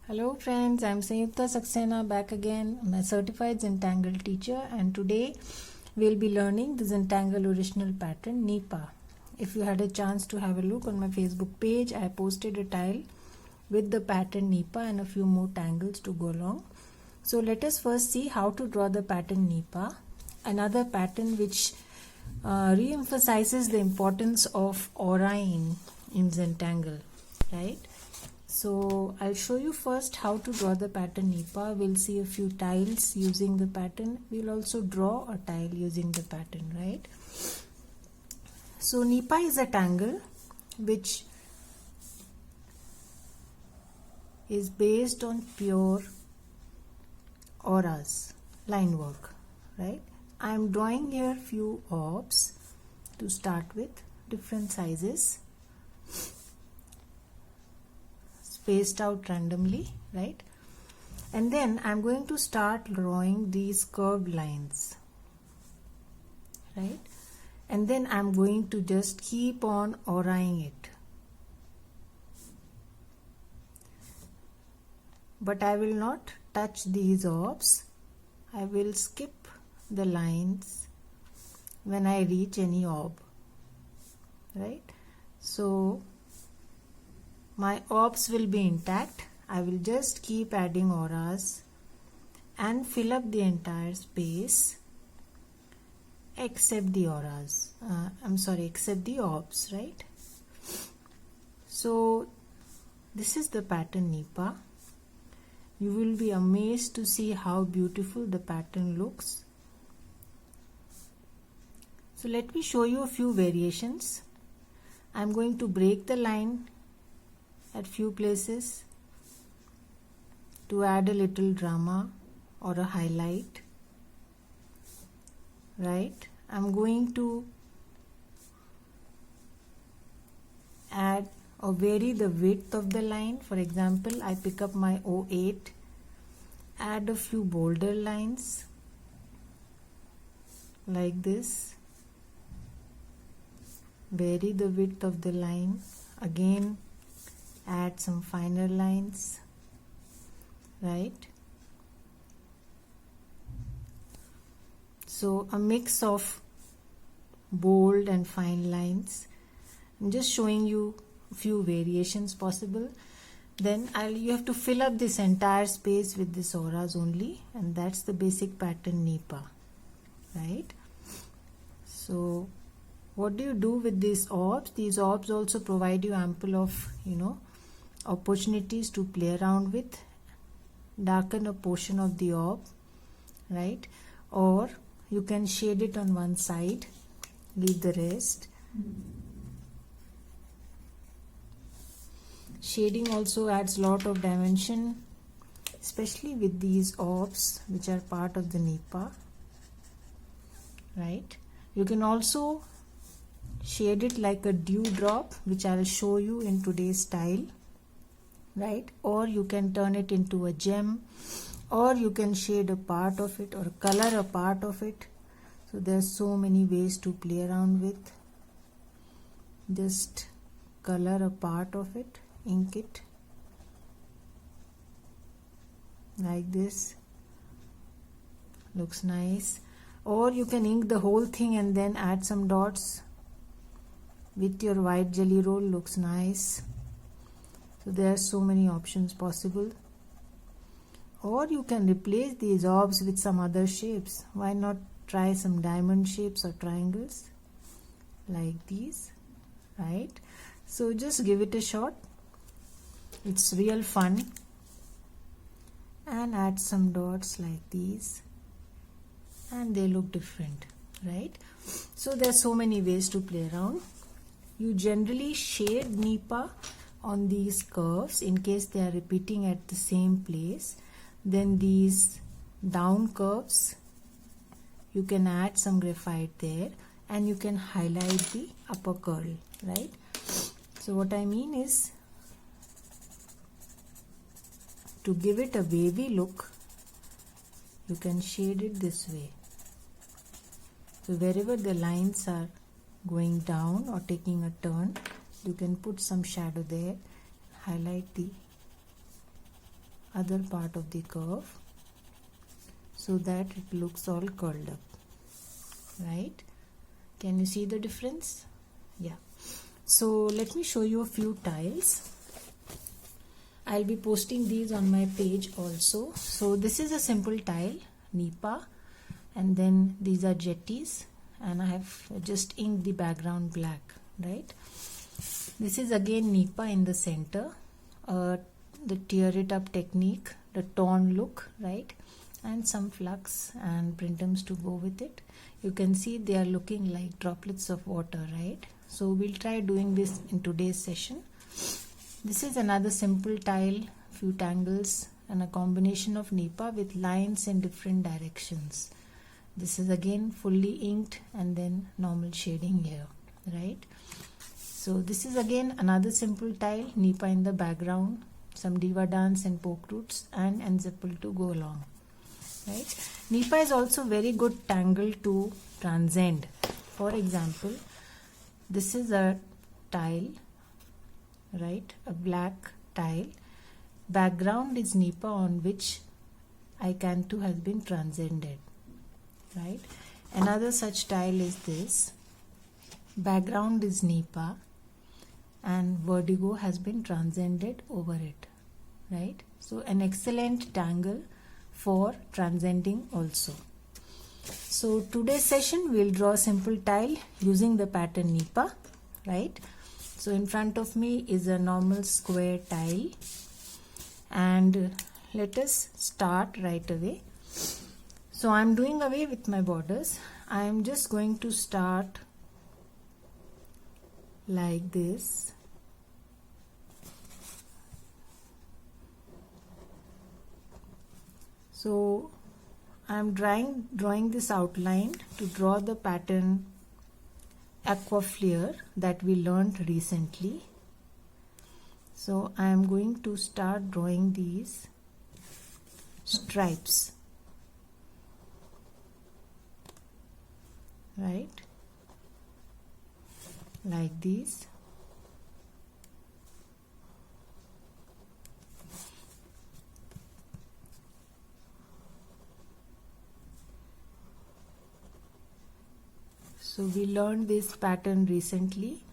Hello friends, I'm Sanyukta Saxena back again. I'm a certified Zentangle teacher and today we'll be learning the Zentangle original pattern Nipa. If you had a chance to have a look on my Facebook page, I posted a tile with the pattern Nipa and a few more tangles to go along. So let us first see how to draw the pattern Nipa, another pattern which re-emphasizes the importance of aura in Zentangle, right? So I'll show you first how to draw the pattern Nipa. We'll see a few tiles using the pattern. We'll also draw a tile using the pattern, right? So Nipa is a tangle which is based on pure auras, line work, right? I am drawing here few orbs to start with, different sizes, spaced out randomly, right? And then I'm going to start drawing these curved lines, right? And then I'm going to just keep on auraing it. But I will not touch these orbs. I will skip the lines when I reach any orb, right? So my orbs will be intact. I will just keep adding auras and fill up the entire space except the auras. Except the orbs, right? So this is the pattern Nipa. You will be amazed to see how beautiful the pattern looks. So let me show you a few variations. I am going to break the line at few places to add a little drama or a highlight, right? I'm going to add or vary the width of the line. For example, I pick up my 08, add a few bolder lines like this, vary the width of the line, again add some finer lines, right? So a mix of bold and fine lines. I'm just showing you a few variations possible. Then you have to fill up this entire space with this auras only, and that's the basic pattern Nipa, right? So what do you do with these orbs? These orbs also provide you ample of opportunities to play around with, darken a portion of the orb, right? Or you can shade it on one side, leave the rest. Shading also adds a lot of dimension, especially with these orbs which are part of the Nipa, right? You can also shade it like a dewdrop, which I will show you in today's style, right? Or you can turn it into a gem, or you can shade a part of it or color a part of it. So there's so many ways to play around with. Just color a part of it, ink it like this, looks nice. Or you can ink the whole thing and then add some dots with your white jelly roll, looks nice. So there are so many options possible. Or you can replace these orbs with some other shapes. Why not try some diamond shapes or triangles like these, right? So just give it a shot. It's real fun. And add some dots like these, and they look different, right? So there's so many ways to play around. You generally shade Nipa on these curves in case they are repeating at the same place. Then these down curves, you can add some graphite there and you can highlight the upper curl, right? So what I mean is, to give it a wavy look, you can shade it this way. So wherever the lines are going down or taking a turn, you can put some shadow there, highlight the other part of the curve so that it looks all curled up, right? Can you see the difference? Yeah. So let me show you a few tiles. I'll be posting these on my page also. So this is a simple tile, Nipa, and then these are jetties, and I have just inked the background black, right? This is again Nipa in the center, the tear it up technique, the torn look, right? And some flux and printums to go with it. You can see they are looking like droplets of water, right? So we'll try doing this in today's session. This is another simple tile, few tangles and a combination of Nipa with lines in different directions. This is again fully inked and then normal shading here, right? So this is again another simple tile, Nipa in the background, some diva dance and poke roots and ensemble to go along, right? Nipa is also very good tangle to transcend. For example, this is a tile, right? A black tile. Background is Nipa on which Icantu has been transcended, right? Another such tile is this. Background is Nipa and vertigo has been transcended over it, right? So an excellent tangle for transcending also. So today's session we'll draw a simple tile using the pattern Nipa, right? So in front of me is a normal square tile, and let us start right away. So I'm doing away with my borders. I am just going to start like this. So I'm drawing this outline to draw the pattern aqua flare that we learned recently. So I am going to start drawing these stripes, right? Like these. So we learned this pattern recently,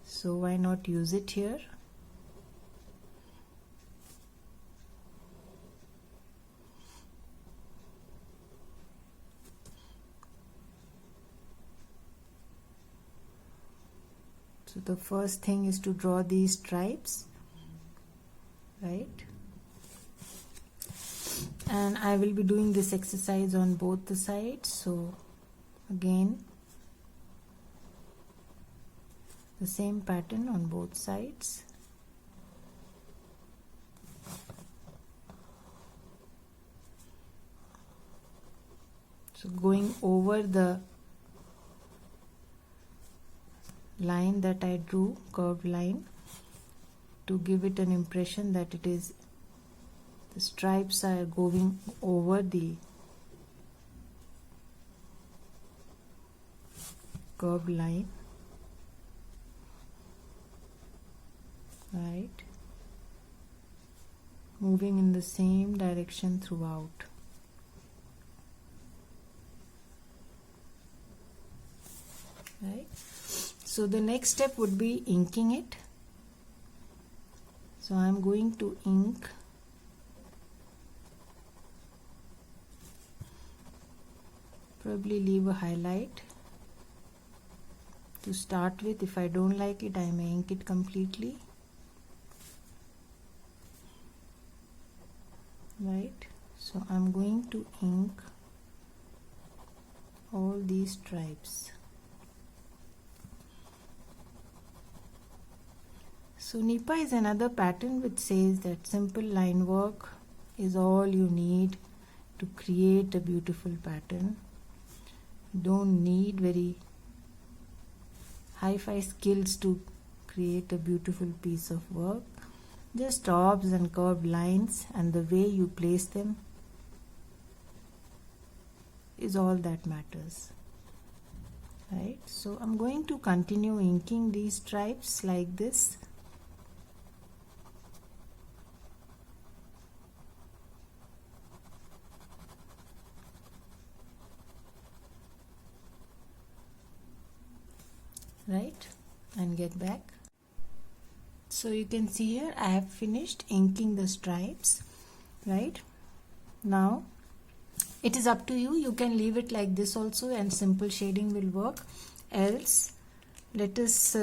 so why not use it here? So the first thing is to draw these stripes, right? And I will be doing this exercise on both the sides. So again, the same pattern on both sides. So going over the line that I drew, curved line, to give it an impression that it is, the stripes are going over the curved line, right? Moving in the same direction throughout. Right? So the next step would be inking it. So I am going to ink probably leave a highlight to start with. If I don't like it, I may ink it completely. Right? So I'm going to ink all these stripes. So Nipa is another pattern which says that simple line work is all you need to create a beautiful pattern. You don't need very hi-fi skills to create a beautiful piece of work. Just orbs and curved lines, and the way you place them is all that matters. Right? So I'm going to continue inking these stripes like this. right, and get back. So you can see here I have finished inking the stripes, right. Now it is up to you. You can leave it like this also and simple shading will work. Else let us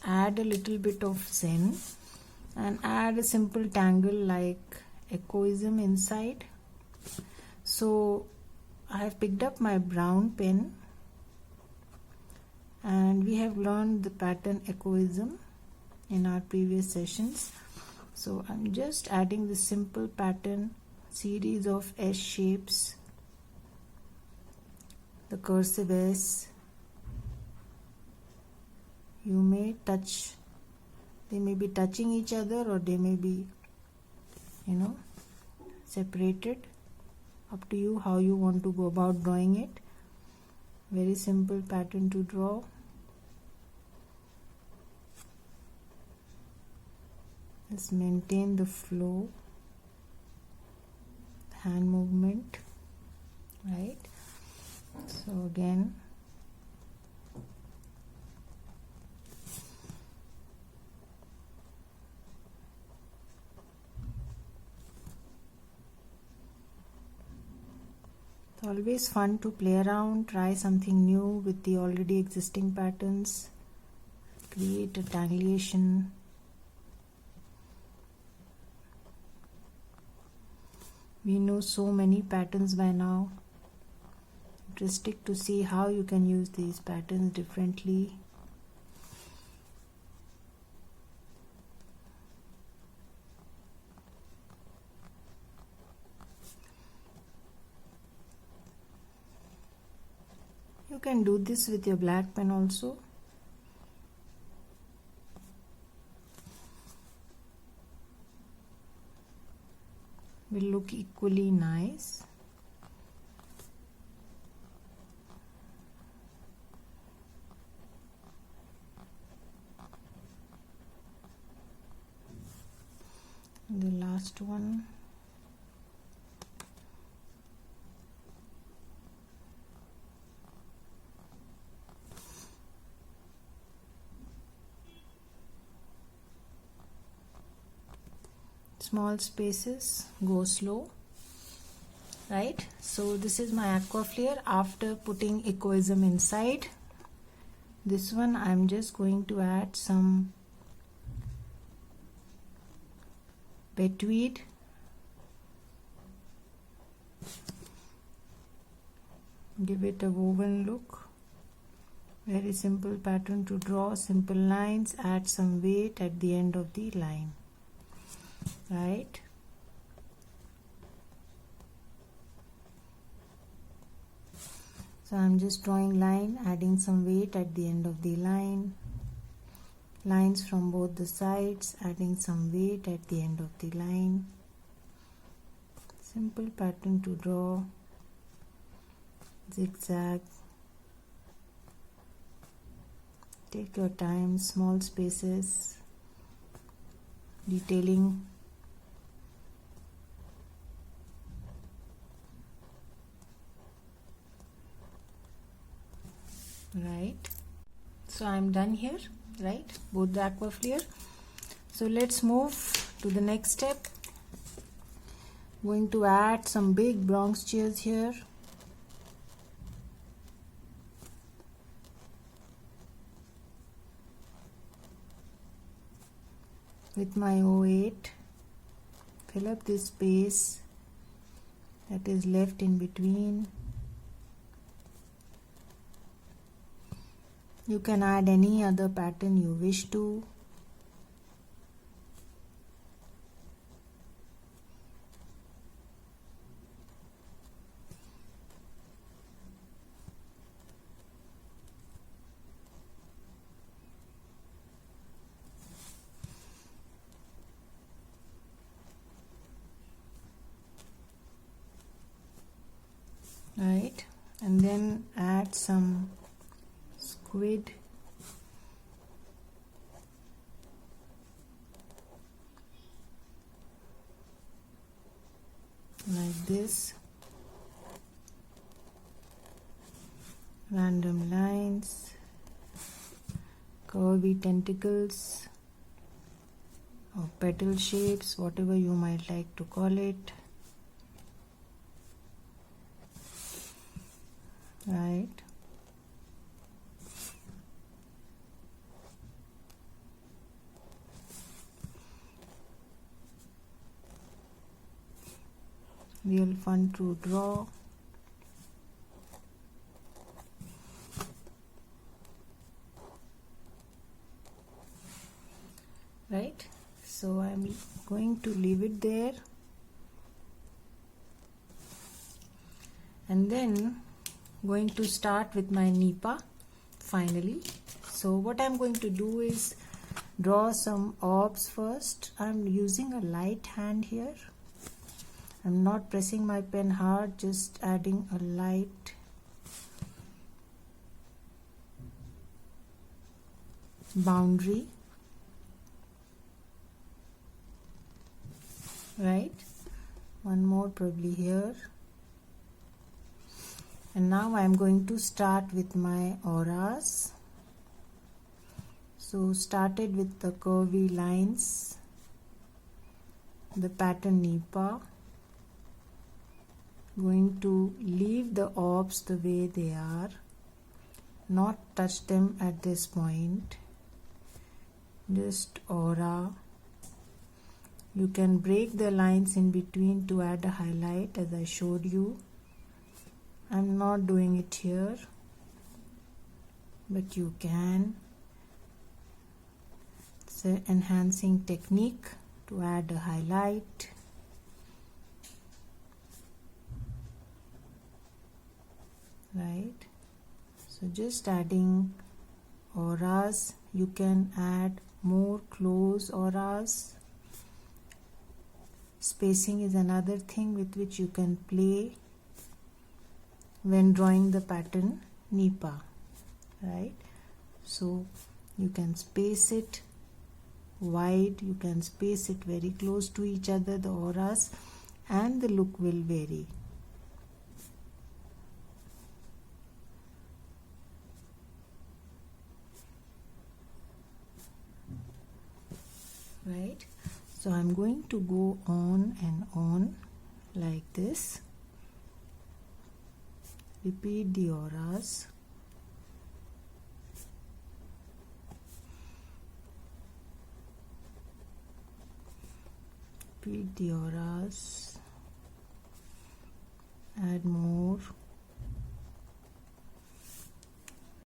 add a little bit of zen and add a simple tangle like echoism inside. So I have picked up my brown pen and we have learned the pattern echoism in our previous sessions. So I'm just adding this simple pattern, series of S shapes, the cursive S. You may touch, they may be touching each other or they may be, separated. Up to you how you want to go about drawing it. Very simple pattern to draw. Just maintain the flow, hand movement, right. So again, it's always fun to play around, try something new with the already existing patterns, create a tangulation. We know so many patterns by now. Interesting to see how you can use these patterns differently. You can do this with your black pen also. Will look equally nice. The last one. Small spaces, go slow, right. So this is my aqua flare after putting echoism inside. This one I'm just going to add some betweed, give it a woven look. Very simple pattern to draw, simple lines, add some weight at the end of the line, right. So I'm just drawing line, adding some weight at the end of the line, lines from both the sides, adding some weight at the end of the line. Simple pattern to draw, zigzag. Take your time, small spaces, detailing. Right. So I'm done here, right, both the aqua flare. So let's move to the next step. Going to add some big bronze chairs here. With my 08, fill up this space that is left in between. You can add any other pattern you wish to. Right, and then add some squid, like this, random lines, curvy tentacles or petal shapes, whatever you might like to call it. Right. Real fun to draw. Right, so I'm going to leave it there, and then going to start with my Nipah finally. So what I'm going to do is draw some orbs first. I'm using a light hand here. I'm not pressing my pen hard, just adding a light boundary. Right, one more probably here, and now I'm going to start with my auras. So started with the curvy lines, the pattern Nipah. Going to leave the orbs the way they are, not touch them at this point, just aura. You can break the lines in between to add a highlight as I showed you. I'm not doing it here, but you can. It's an enhancing technique to add a highlight. Right, so just adding auras. You can add more close auras. Spacing is another thing with which you can play when drawing the pattern Nipah. Right, so you can space it wide, you can space it very close to each other, the auras, and the look will vary. Right, so I'm going to go on and on like this. Repeat the auras. Repeat the auras.